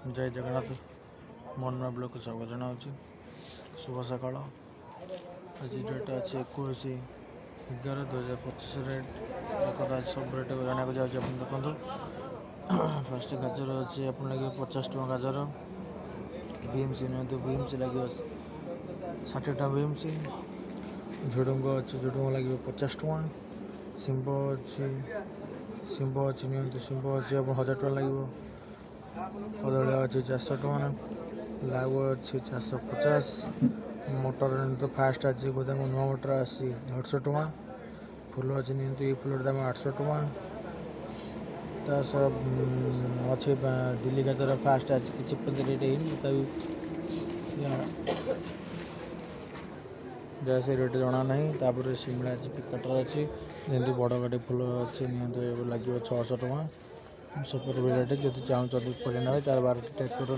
जय जगन्नाथ मोहन ब्लॉक स्वागत जनावि शुभ सकाल आज डेट अच्छे 21/11/2025 रेट एक सब रेट जाना जाऊँगी आप देखो फास्ट गाजर अच्छे आप लगे 50 टଙ୍କା गाजर बीम्स नहीं बीम्स लगे 60 टଙ୍କା बीम्स झुडुंग अच्छे झुडुंग लगे 50 टଙ୍କା शिंब अच्छे नहीं शिंब अच्छे 1000 टଙ୍କା लगे कदली अच्छे 400 टଙ୍କା लाउ अच्छे 450 मटर तो फास्ट अच्छे गोदाम नुआ मटर आसी 150 टଙ୍କା फुल अच्छे नहीं ये फुल दाम 800 टଙ୍କା ता सब अच्छे दिल्ली गाजर फास्ट अच्छे किसी रेट है तभी जैसे रेट जना ना तापर शिमला अच्छे पिकटर अच्छे जमी बड़ गाड़ी फुल अच्छे नहीं लगे 600 टଙ୍କା सुपर रेट जब चाहूँ तार 12 टेक करूँ।